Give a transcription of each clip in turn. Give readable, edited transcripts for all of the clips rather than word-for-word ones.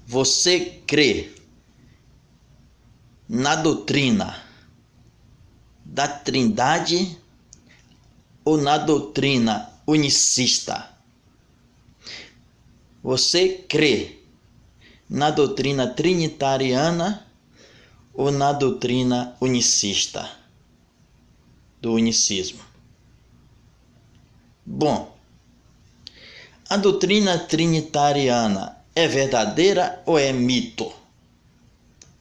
Você crê na doutrina da Trindade ou na doutrina unicista? Você crê na doutrina trinitariana ou na doutrina unicista, do unicismo? Bom, a doutrina trinitariana é verdadeira ou é mito?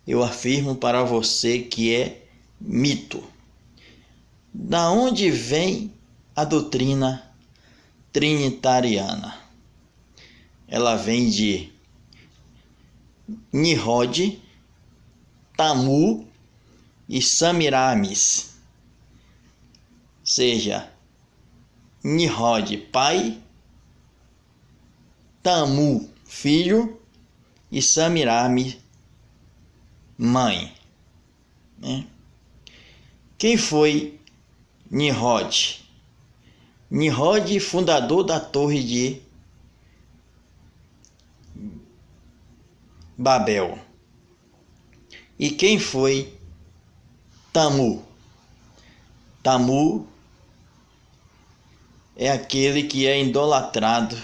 Eu afirmo para você que é mito. Da onde vem a doutrina trinitariana? Ela vem de Nimrod, Tamu e Samiramis. Seja, Nimrod, pai, Tamu, filho, e Samiramis, mãe. Quem foi Nimrod? Nimrod, fundador da Torre de Babel. E quem foi Tamu? Tamu é aquele que é idolatrado,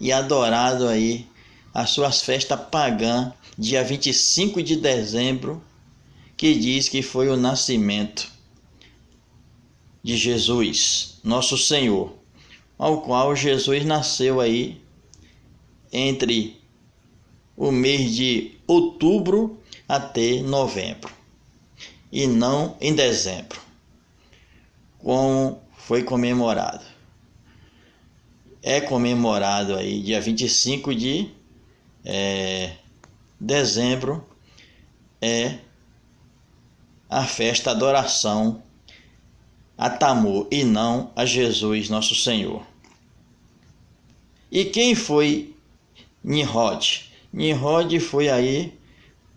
e adorado aí as suas festas pagãs, dia 25 de dezembro, que diz que foi o nascimento de Jesus, nosso Senhor, ao qual Jesus nasceu aí entre o mês de outubro até novembro, e não em dezembro, como foi comemorado. É comemorado aí dia 25 de dezembro, é a festa adoração a Tamu e não a Jesus nosso Senhor. E quem foi Nimrod? Nimrod foi aí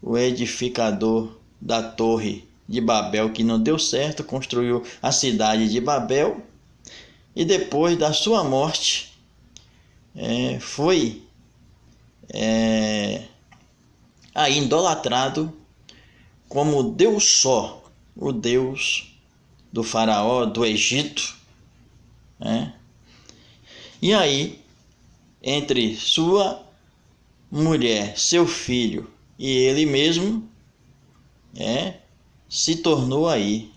o edificador da Torre de Babel, que não deu certo, construiu a cidade de Babel, e depois da sua morte foi aí idolatrado como Deus só, o Deus do faraó, do Egito. E aí, entre sua mulher, seu filho e ele mesmo, se tornou aí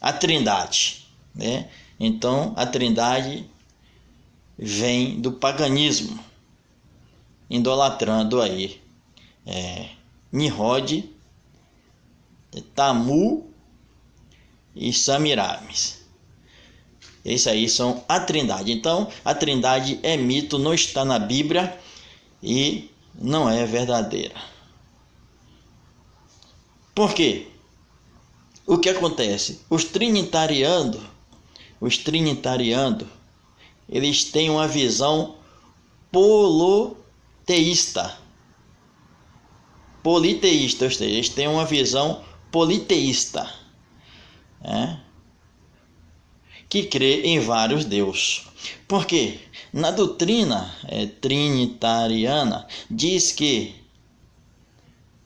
a Trindade. Então, a Trindade vem do paganismo, idolatrando aí Nimrod, Tamu e Samiramis. Esses aí são a Trindade. Então, a Trindade é mito, não está na Bíblia e não é verdadeira. Por quê? O que acontece? Os trinitarianos, eles têm uma visão politeísta, ou seja, eles têm uma visão politeísta, que crê em vários deuses. Por quê? Na doutrina trinitariana diz que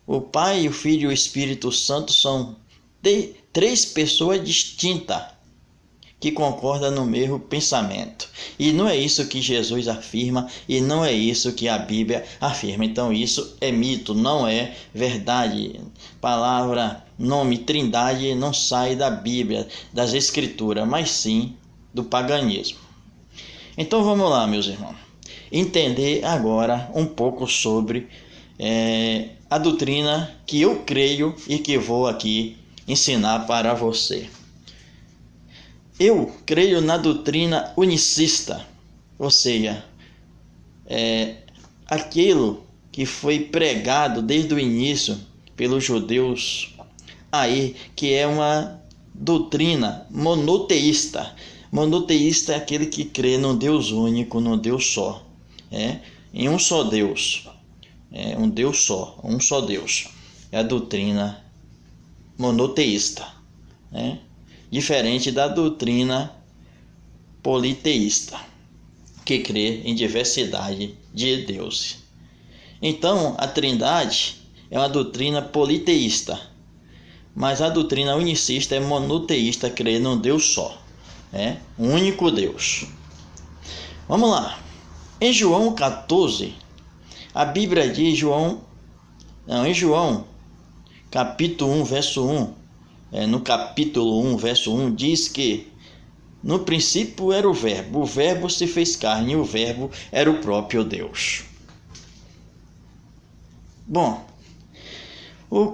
o Pai, o Filho e o Espírito Santo são três pessoas distintas que concordam no mesmo pensamento. E não é isso que Jesus afirma, e não é isso que a Bíblia afirma. Então isso é mito, não é verdade. Palavra, nome, Trindade não sai da Bíblia, das Escrituras, mas sim do paganismo. Então vamos lá, meus irmãos, entender agora um pouco sobre a doutrina que eu creio e que vou aqui ensinar para você. Eu creio na doutrina unicista, ou seja, aquilo que foi pregado desde o início pelos judeus aí, que é uma doutrina monoteísta. Monoteísta é aquele que crê num Deus único, num Deus só, em um só Deus, um Deus só, um só Deus. É a doutrina monoteísta, diferente da doutrina politeísta, que crê em diversidade de deuses. Então, a Trindade é uma doutrina politeísta, mas a doutrina unicista é monoteísta, crê num Deus só, um único Deus. Vamos lá. Em João 14, a Bíblia diz, em João, capítulo 1, verso 1, no capítulo 1, verso 1, diz que no princípio era o Verbo se fez carne, e o Verbo era o próprio Deus. Bom,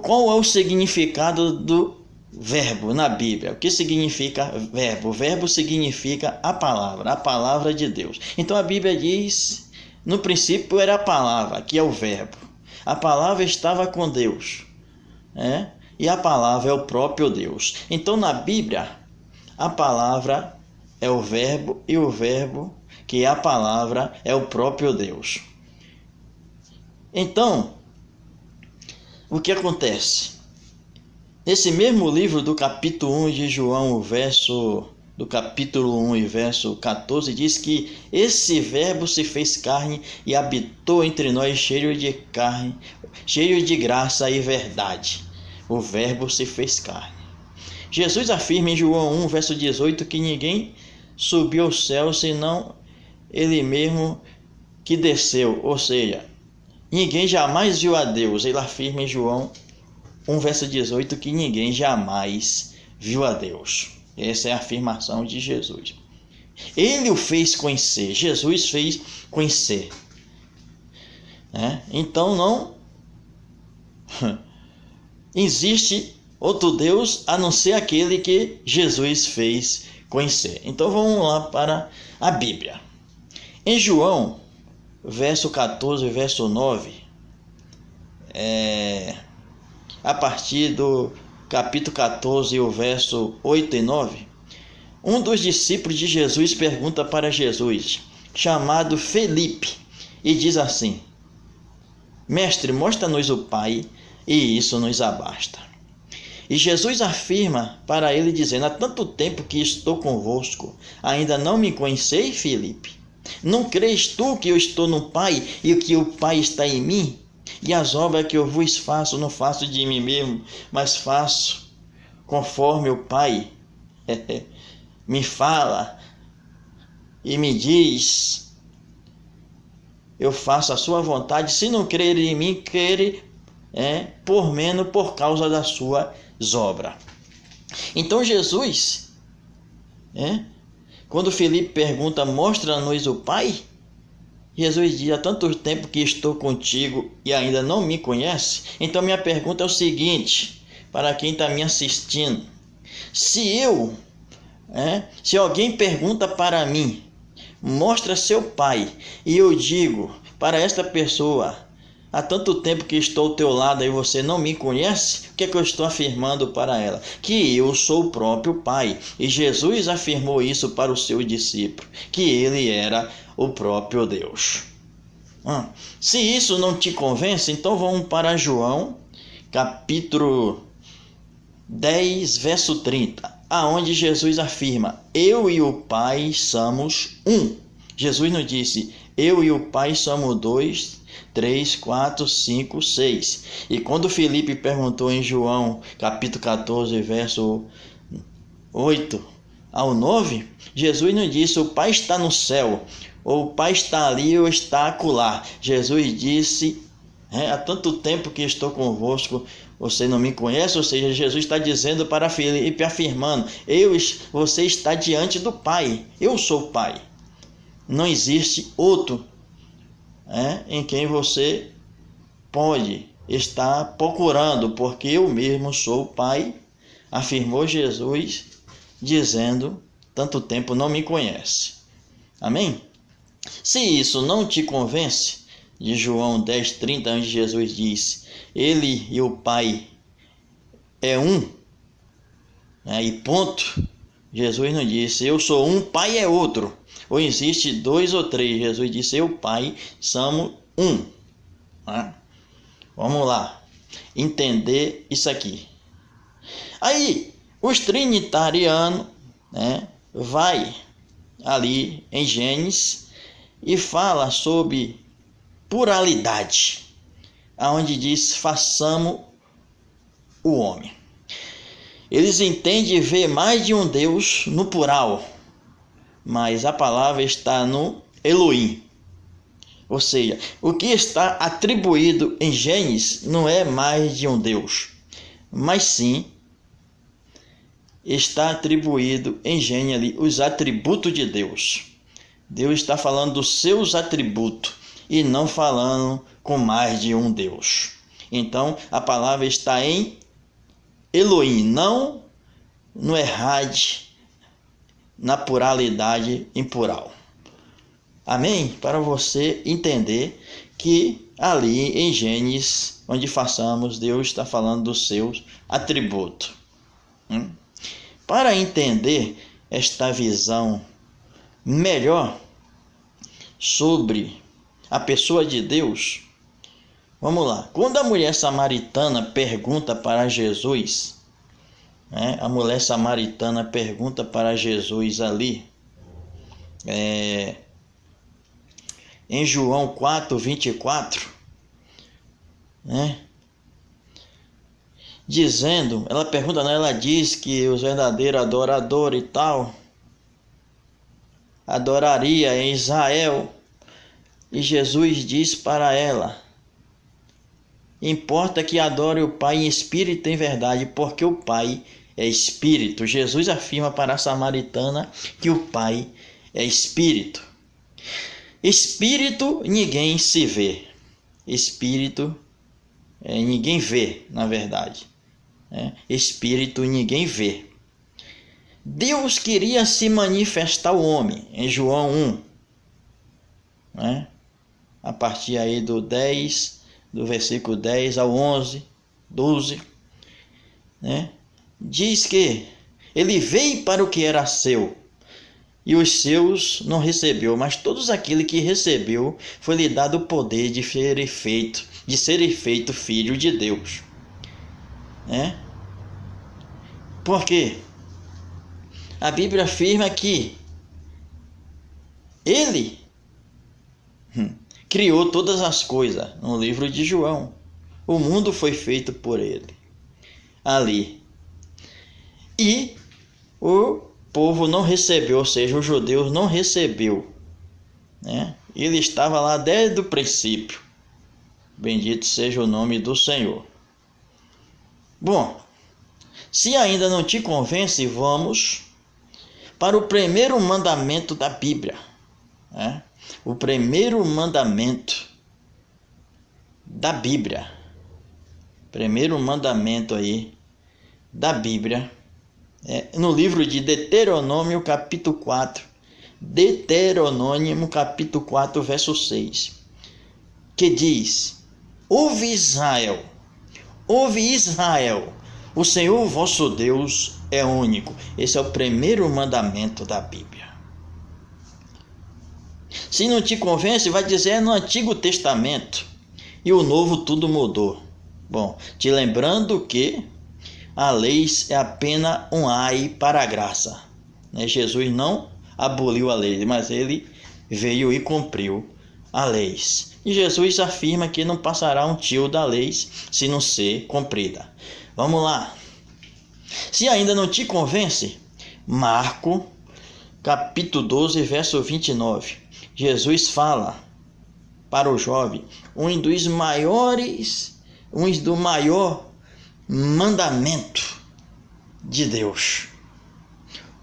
qual é o significado do verbo na Bíblia? O que significa verbo? O verbo significa a palavra de Deus. Então a Bíblia diz, no princípio era a palavra, que é o verbo. A palavra estava com Deus, e a palavra é o próprio Deus. Então na Bíblia, a palavra é o verbo e o verbo, que é a palavra, é o próprio Deus. Então, o que acontece? Nesse mesmo livro do capítulo 1 de João, do capítulo 1 e verso 14, diz que esse verbo se fez carne e habitou entre nós cheio de graça e verdade. O verbo se fez carne. Jesus afirma em João 1, verso 18, que ninguém subiu ao céu senão ele mesmo que desceu, ou seja, ninguém jamais viu a Deus. Ele afirma em João 1, verso 18, que ninguém jamais viu a Deus. Essa é a afirmação de Jesus. Ele o fez conhecer, Jesus fez conhecer. Então não existe outro Deus a não ser aquele que Jesus fez conhecer. Então vamos lá para a Bíblia. Em João, verso 14, verso 9, a partir do capítulo 14, o verso 8 e 9, um dos discípulos de Jesus pergunta para Jesus, chamado Felipe, e diz assim: Mestre, mostra-nos o Pai, e isso nos abasta. E Jesus afirma para ele, dizendo: há tanto tempo que estou convosco, ainda não me conheceis, Felipe? Não crês tu que eu estou no Pai e que o Pai está em mim? E as obras que eu vos faço, não faço de mim mesmo, mas faço conforme o Pai me fala e me diz. Eu faço a sua vontade. Se não crer em mim, crere por menos por causa das suas obras. Então Jesus, quando Felipe pergunta, mostra-nos o Pai, Jesus diz: há tanto tempo que estou contigo e ainda não me conhece. Então minha pergunta é o seguinte, para quem está me assistindo: se alguém pergunta para mim, mostra seu Pai, e eu digo para esta pessoa: há tanto tempo que estou ao teu lado e você não me conhece, o que é que eu estou afirmando para ela? Que eu sou o próprio Pai. E Jesus afirmou isso para o seu discípulo, que ele era o próprio Deus. Se isso não te convence, então vamos para João, capítulo 10, verso 30, aonde Jesus afirma: eu e o Pai somos um. Jesus não disse: eu e o Pai somos 2, 3, 4, 5, 6. E quando Felipe perguntou em João, capítulo 14, verso 8 ao 9, Jesus não disse: o Pai está no céu, ou o Pai está ali ou está acolá. Jesus disse: há tanto tempo que estou convosco, você não me conhece. Ou seja, Jesus está dizendo para Felipe, afirmando: você está diante do Pai, eu sou o Pai. Não existe outro em quem você pode estar procurando, porque eu mesmo sou o Pai, afirmou Jesus, dizendo: tanto tempo não me conhece. Amém? Se isso não te convence, de João 10, 30, onde Jesus diz: ele e o Pai é um, e ponto. Jesus não disse: eu sou um, Pai é outro, ou existe 2 ou 3. Jesus disse: eu, Pai, somos um. Vamos lá entender isso aqui. Aí os trinitarianos vai ali em Gênesis e fala sobre pluralidade. aonde diz façamos o homem. Eles entendem ver mais de um Deus no plural, mas a palavra está no Elohim. Ou seja, o que está atribuído em Gênesis não é mais de um Deus, mas sim está atribuído em Gênesis ali os atributos de Deus. Deus está falando dos seus atributos e não falando com mais de um Deus. Então a palavra está em Elohim, não no Errad, na pluralidade em plural. Amém? Para você entender que ali em Gênesis, onde façamos, Deus está falando dos seus atributos. Para entender esta visão melhor sobre a pessoa de Deus, vamos lá. Quando a mulher samaritana pergunta para Jesus, a mulher samaritana pergunta para Jesus ali, em João 4:24, dizendo, ela pergunta, ela diz que os verdadeiros adoradores e tal, adoraria em Israel, e Jesus diz para ela, importa que adore o Pai em espírito e em verdade, porque o Pai é espírito. Jesus afirma para a samaritana que o Pai é espírito. Espírito ninguém se vê. Espírito ninguém vê, na verdade. Espírito ninguém vê. Deus queria se manifestar ao homem, em João 1. A partir aí do versículo 10 ao 11, 12. Diz que ele veio para o que era seu, e os seus não recebeu, mas todos aqueles que recebeu, foi-lhe dado o poder de ser feito filho de Deus. Porque a Bíblia afirma que ele criou todas as coisas, no livro de João. O mundo foi feito por ele, ali. E o povo não recebeu, ou seja, os judeus não recebeu. Ele estava lá desde o princípio. Bendito seja o nome do Senhor. Bom, se ainda não te convence, vamos para o primeiro mandamento da Bíblia. O primeiro mandamento da Bíblia. Primeiro mandamento aí da Bíblia. No livro de Deuteronômio, capítulo 4. Deuteronômio, capítulo 4, verso 6. Que diz: Ouve Israel, o Senhor vosso Deus é único. Esse é o primeiro mandamento da Bíblia. Se não te convence, vai dizer no Antigo Testamento. E o Novo tudo mudou. Bom, te lembrando que a lei é apenas um ai para a graça. Jesus não aboliu a lei, mas ele veio e cumpriu a lei. E Jesus afirma que não passará um tio da lei se não ser cumprida. Vamos lá. Se ainda não te convence, Marcos, capítulo 12, verso 29. Jesus fala para o jovem, um do maior mandamento de Deus.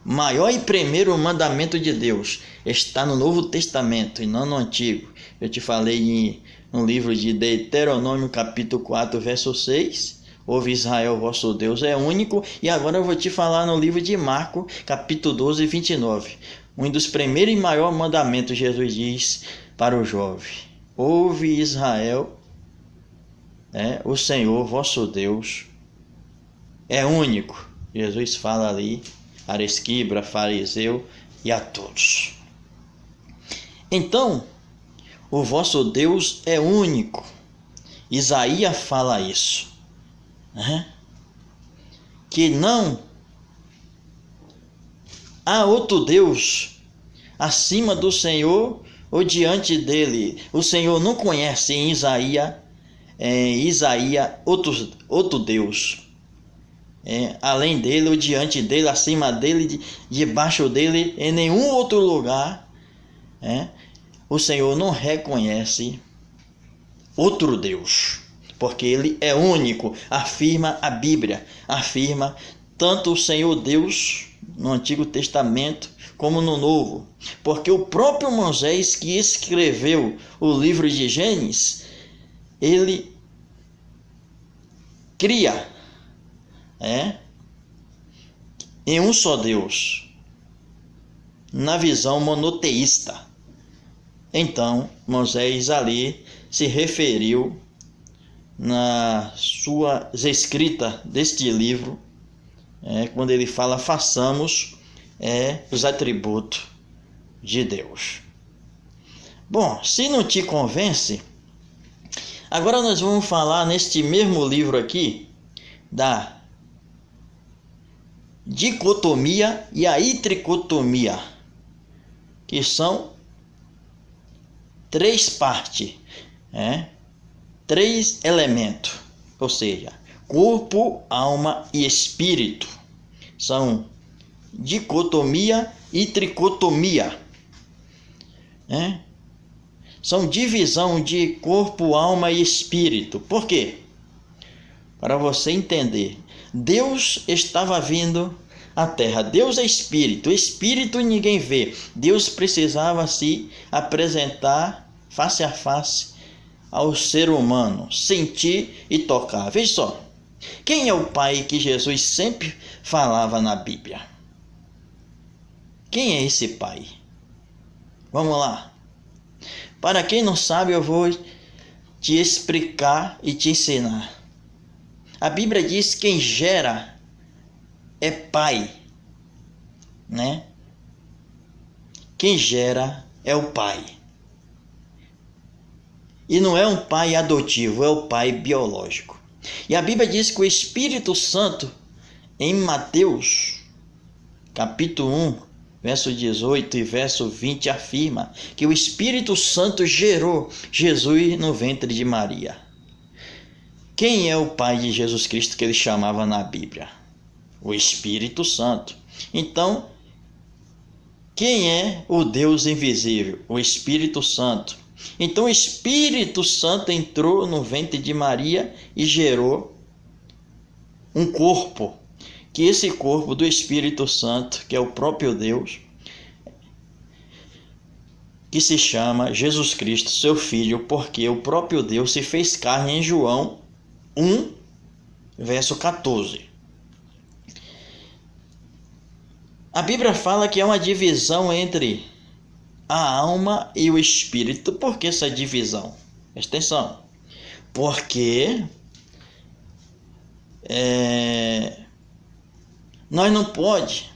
Maior e primeiro mandamento de Deus está no Novo Testamento e não no Antigo. Eu te falei no livro de Deuteronômio, capítulo 4, verso 6. Ouve Israel, vosso Deus é único. E agora eu vou te falar no livro de Marcos, capítulo 12, 29. Um dos primeiros e maiores mandamentos, Jesus diz para o jovem: Ouve Israel, o Senhor, vosso Deus é único. Jesus fala ali a escriba, fariseu e a todos. Então, o vosso Deus é único. Isaías fala isso. Que não há outro Deus acima do Senhor ou diante dele. O Senhor não conhece em Isaías em Isaías outro Deus. Além dele, ou diante dele, acima dele, debaixo dele, em nenhum outro lugar, o Senhor não reconhece outro Deus, porque ele é único, afirma a Bíblia, afirma tanto o Senhor Deus no Antigo Testamento como no Novo, porque o próprio Moisés, que escreveu o livro de Gênesis, ele cria em um só Deus, na visão monoteísta. Então, Moisés ali se referiu na sua escrita deste livro, quando ele fala façamos os atributos de Deus. Bom, se não te convence, agora nós vamos falar neste mesmo livro aqui da dicotomia e a tricotomia, que são 3 partes, 3 elementos, ou seja, corpo, alma e espírito. São dicotomia e tricotomia. São divisão de corpo, alma e espírito. Por quê? Para você entender, Deus estava vindo à terra. Deus é espírito. Espírito ninguém vê. Deus precisava se apresentar face a face ao ser humano, sentir e tocar. Veja só, quem é o Pai que Jesus sempre falava na Bíblia? Quem é esse Pai? Vamos lá. Para quem não sabe, eu vou te explicar e te ensinar. A Bíblia diz que quem gera é Pai, Quem gera é o Pai. E não é um pai adotivo, é o pai biológico. E a Bíblia diz que o Espírito Santo, em Mateus, capítulo 1, verso 18 e verso 20, afirma que o Espírito Santo gerou Jesus no ventre de Maria. Quem é o pai de Jesus Cristo que ele chamava na Bíblia? O Espírito Santo. Então, quem é o Deus invisível? O Espírito Santo. Então o Espírito Santo entrou no ventre de Maria e gerou um corpo, que esse corpo do Espírito Santo, que é o próprio Deus, que se chama Jesus Cristo, seu Filho, porque o próprio Deus se fez carne em João 1, verso 14. A Bíblia fala que é uma divisão entre a alma e o espírito. Por que essa divisão? Presta atenção. Porque nós não pode,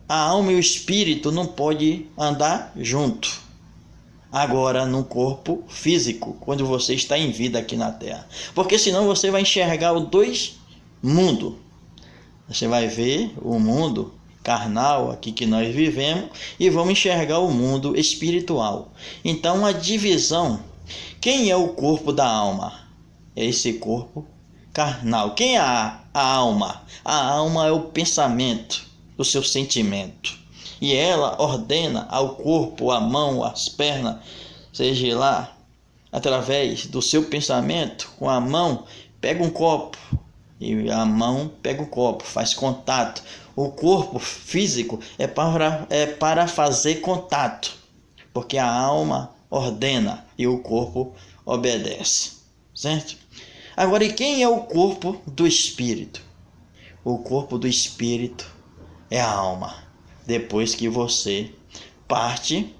a alma e o espírito não pode andar junto. Agora no corpo físico, quando você está em vida aqui na Terra. Porque senão você vai enxergar os 2 mundos. Você vai ver o mundo carnal aqui que nós vivemos e vamos enxergar o mundo espiritual. Então a divisão, quem é o corpo da alma? É esse corpo carnal. Quem é a alma? A alma é o pensamento, o seu sentimento, e ela ordena ao corpo, a mão, as pernas, seja lá, através do seu pensamento. Com a mão pega um copo e a mão pega o copo, faz contato. O corpo físico é para fazer contato, porque a alma ordena e o corpo obedece, certo? Agora, e quem é o corpo do espírito? O corpo do espírito é a alma. Depois que você parte,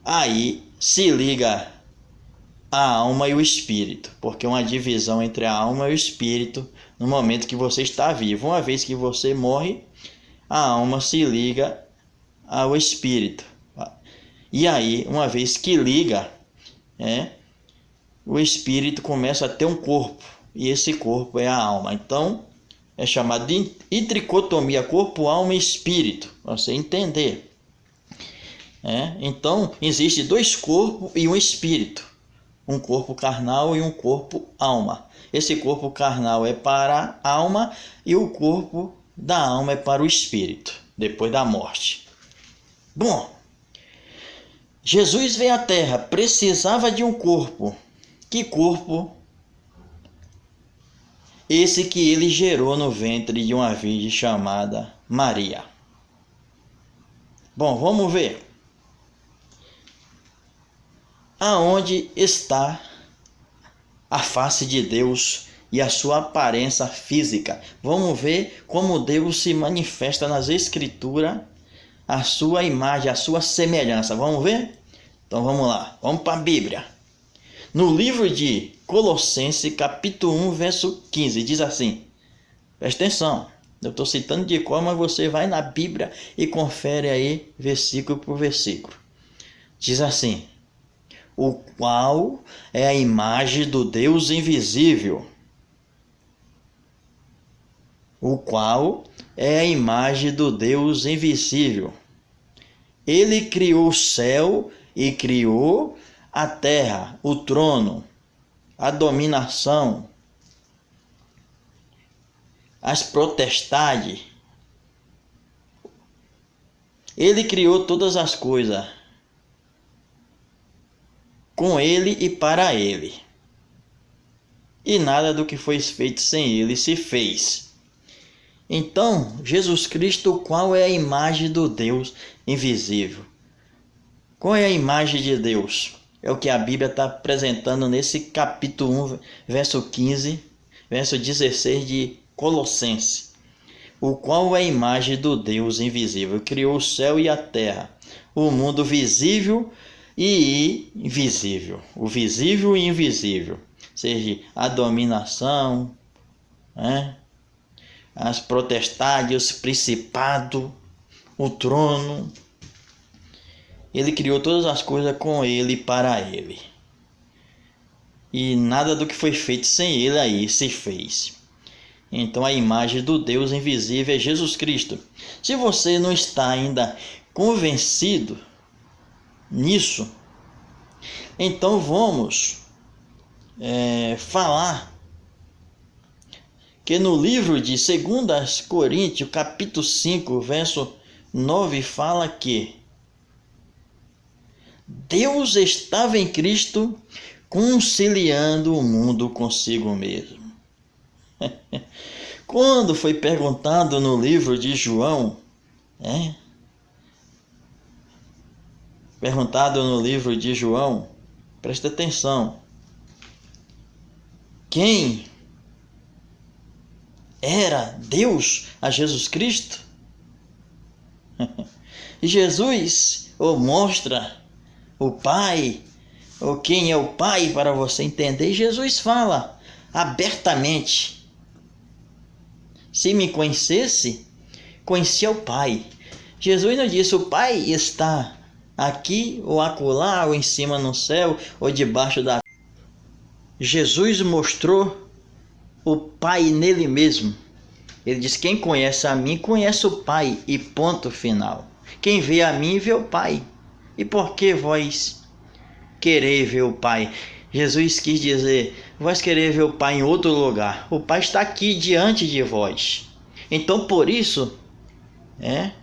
aí se liga a alma e o espírito, porque é uma divisão entre a alma e o espírito no momento que você está vivo. Uma vez que você morre, a alma se liga ao espírito. E aí, uma vez que liga, o espírito começa a ter um corpo, e esse corpo é a alma. Então, é chamado de tricotomia, corpo, alma e espírito, para você entender. Então, existe 2 corpos e um espírito. um corpo carnal e um corpo alma. Esse corpo carnal é para a alma e o corpo da alma é para o espírito, depois da morte. Bom, Jesus veio à Terra, precisava de um corpo. Que corpo? Esse que ele gerou no ventre de uma virgem chamada Maria. Bom, vamos ver. Aonde está a face de Deus e a sua aparência física? Vamos ver como Deus se manifesta nas Escrituras, a sua imagem, a sua semelhança. Vamos ver? Então vamos lá, vamos para a Bíblia. No livro de Colossenses, capítulo 1, verso 15, diz assim, presta atenção, eu estou citando de cor, mas você vai na Bíblia e confere aí versículo por versículo. Diz assim, o qual é a imagem do Deus invisível. O qual é a imagem do Deus invisível. Ele criou o céu e criou a terra, o trono, a dominação, as potestades. Ele criou todas as coisas com ele e para ele. E nada do que foi feito sem ele se fez. Então, Jesus Cristo, qual é a imagem do Deus invisível? Qual é a imagem de Deus? É o que a Bíblia está apresentando nesse capítulo 1, verso 15, verso 16 de Colossenses. O qual é a imagem do Deus invisível? Criou o céu e a terra, o mundo visível e invisível. O visível e invisível. Ou seja, a dominação, né? As potestades, o principado, o trono. Ele criou todas as coisas com ele e para ele. E nada do que foi feito sem ele aí se fez. Então a imagem do Deus invisível é Jesus Cristo. Se você não está ainda convencido nisso, então vamos falar que no livro de 2 Coríntios, capítulo 5, verso 9, fala que Deus estava em Cristo conciliando o mundo consigo mesmo. Quando foi perguntado no livro de João, presta atenção, quem era Deus a Jesus Cristo? E Jesus mostra o Pai, ou quem é o Pai para você entender. E Jesus fala abertamente, se me conhecesse, conhecia o Pai. Jesus não disse, o Pai está aqui, ou acolá, ou em cima no céu, ou debaixo da... Jesus mostrou o Pai nele mesmo. Ele diz, quem conhece a mim, conhece o Pai, e ponto final. Quem vê a mim, vê o Pai. E por que vós querer ver o Pai? Jesus quis dizer, vós querer ver o Pai em outro lugar. O Pai está aqui diante de vós. Então, por isso,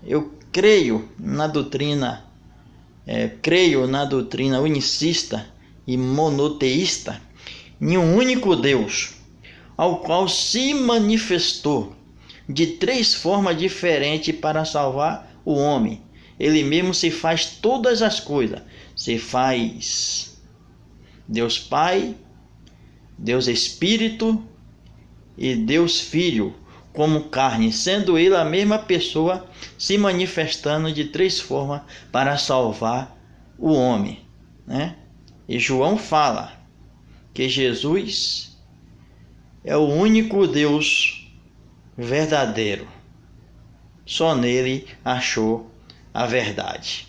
eu creio na doutrina unicista e monoteísta, em um único Deus, ao qual se manifestou de 3 formas diferentes para salvar o homem. Ele mesmo se faz todas as coisas. Se faz Deus Pai, Deus Espírito e Deus Filho como carne, sendo ele a mesma pessoa se manifestando de 3 formas para salvar o homem, E João fala que Jesus é o único Deus verdadeiro. Só nele achou a verdade.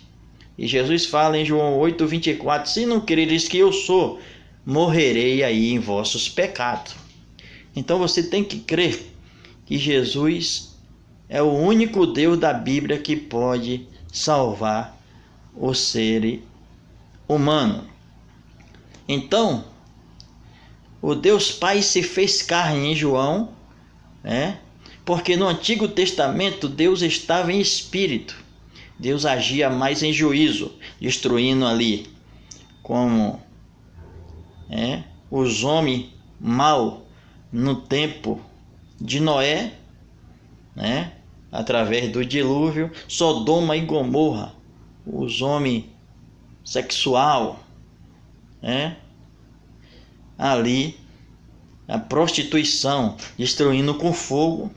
E Jesus fala em João 8:24, se não creres que eu sou, morrerei aí em vossos pecados. Então você tem que crer que Jesus é o único Deus da Bíblia que pode salvar o ser humano. Então, o Deus Pai se fez carne em João, porque no Antigo Testamento Deus estava em espírito. Deus agia mais em juízo, destruindo ali, como os homens mal no tempo de Noé, através do dilúvio, Sodoma e Gomorra, os homens sexual, ali a prostituição, destruindo com fogo,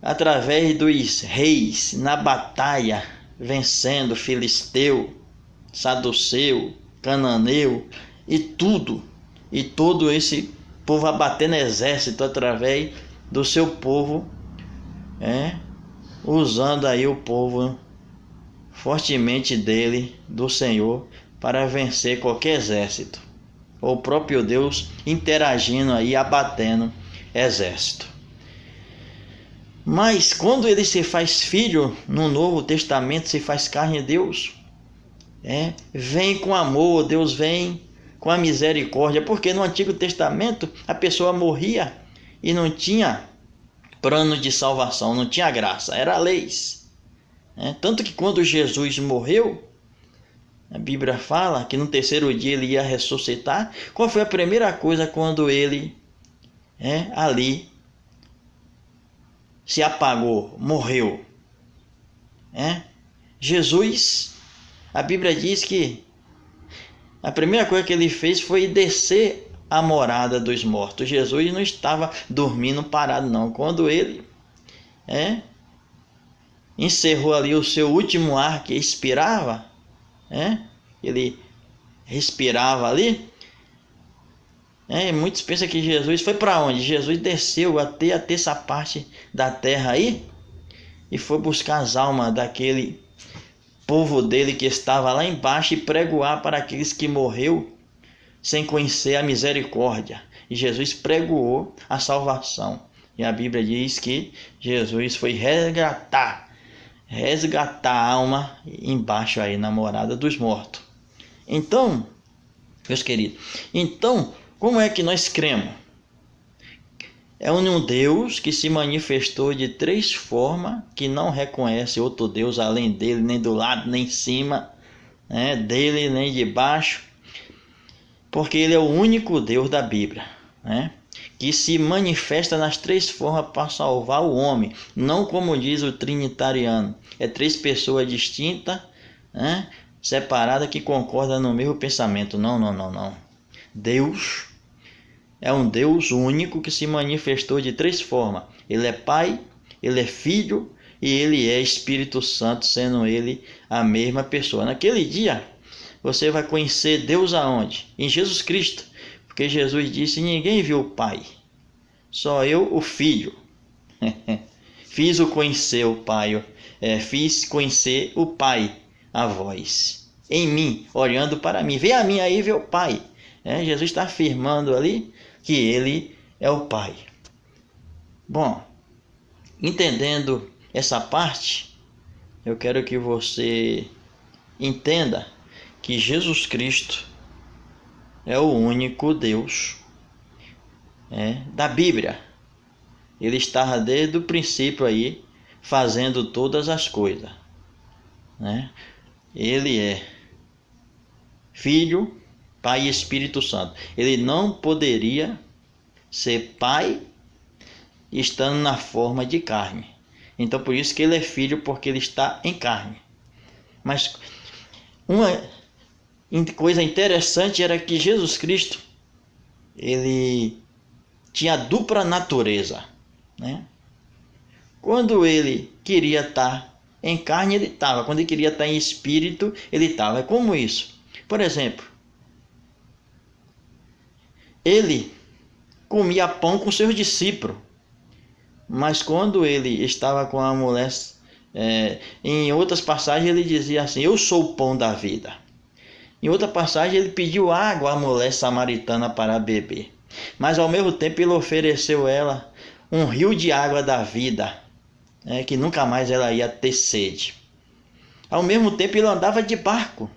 através dos reis na batalha, vencendo filisteu, saduceu, cananeu e tudo, e todo esse povo abatendo exército através do seu povo, usando aí o povo fortemente dele, do Senhor, para vencer qualquer exército. O próprio Deus interagindo aí, abatendo exército. Mas quando ele se faz filho, no Novo Testamento se faz carne de Deus, vem com amor, Deus vem com a misericórdia, porque no Antigo Testamento a pessoa morria e não tinha plano de salvação, não tinha graça, era leis. Tanto que quando Jesus morreu, a Bíblia fala que no terceiro dia ele ia ressuscitar. Qual foi a primeira coisa quando ele ali se apagou, morreu? Jesus, a Bíblia diz que a primeira coisa que ele fez foi descer à morada dos mortos. Jesus não estava dormindo parado não. Quando ele encerrou ali o seu último ar que expirava, ele respirava ali, muitos pensam que Jesus foi para onde? Jesus desceu até a terça parte da terra aí e foi buscar as almas daquele povo dele que estava lá embaixo e pregoar para aqueles que morreu sem conhecer a misericórdia. E Jesus pregoou a salvação. E a Bíblia diz que Jesus foi resgatar a alma embaixo aí na morada dos mortos. Então, meus queridos, como é que nós cremos? É um Deus que se manifestou de três formas, que não reconhece outro Deus além dele, nem do lado, nem em cima, dele, nem de baixo, porque ele é o único Deus da Bíblia, que se manifesta nas três formas para salvar o homem, não como diz o trinitariano, é três pessoas distintas, separadas que concordam no mesmo pensamento. Não. Deus é um Deus único que se manifestou de três formas. Ele é Pai, Ele é Filho e Ele é Espírito Santo, sendo Ele a mesma pessoa. Naquele dia, você vai conhecer Deus aonde? Em Jesus Cristo. Porque Jesus disse, ninguém viu o Pai, só eu, o Filho. Fiz conhecer o Pai, fiz conhecer o Pai a vós, em mim, olhando para mim. Vê a mim aí, vê o Pai. Jesus está afirmando ali que Ele é o Pai. Bom, entendendo essa parte, eu quero que você entenda que Jesus Cristo é o único Deus da Bíblia. Ele estava desde o princípio aí, fazendo todas as coisas. Ele é Filho, Pai e Espírito Santo. Ele não poderia ser Pai estando na forma de carne. Então por isso que ele é Filho, porque ele está em carne. Mas uma coisa interessante era que Jesus Cristo, ele tinha dupla natureza. Quando ele queria estar em carne, ele estava. Quando ele queria estar em espírito, ele estava. É como isso? Por exemplo, ele comia pão com seus discípulos, mas quando ele estava com a mulher, em outras passagens ele dizia assim, eu sou o pão da vida. Em outra passagem ele pediu água à mulher samaritana para beber, mas ao mesmo tempo ele ofereceu a ela um rio de água da vida, que nunca mais ela ia ter sede. Ao mesmo tempo ele andava de barco,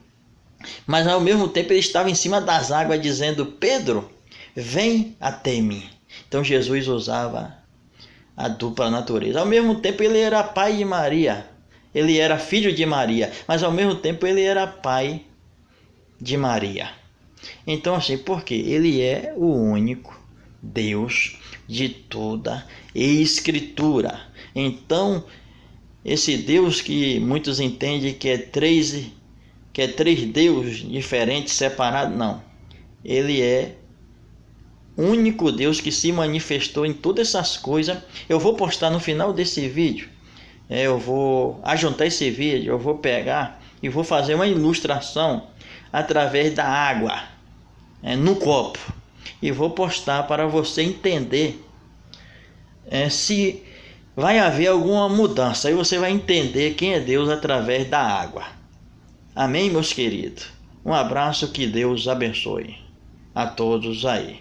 Mas ao mesmo tempo ele estava em cima das águas dizendo: Pedro, vem até mim. Então Jesus usava a dupla natureza. Ao mesmo tempo ele era pai de Maria, ele era filho de Maria, mas ao mesmo tempo ele era pai de Maria. Então assim, porque ele é o único Deus de toda Escritura. Então esse Deus que muitos entendem que é três deuses diferentes, separados, não. Ele é o único Deus que se manifestou em todas essas coisas. Eu vou postar no final desse vídeo. Eu vou ajuntar esse vídeo, eu vou pegar e vou fazer uma ilustração através da água no copo. E vou postar para você entender se vai haver alguma mudança. Aí você vai entender quem é Deus através da água. Amém, meus queridos? Um abraço, que Deus abençoe a todos aí.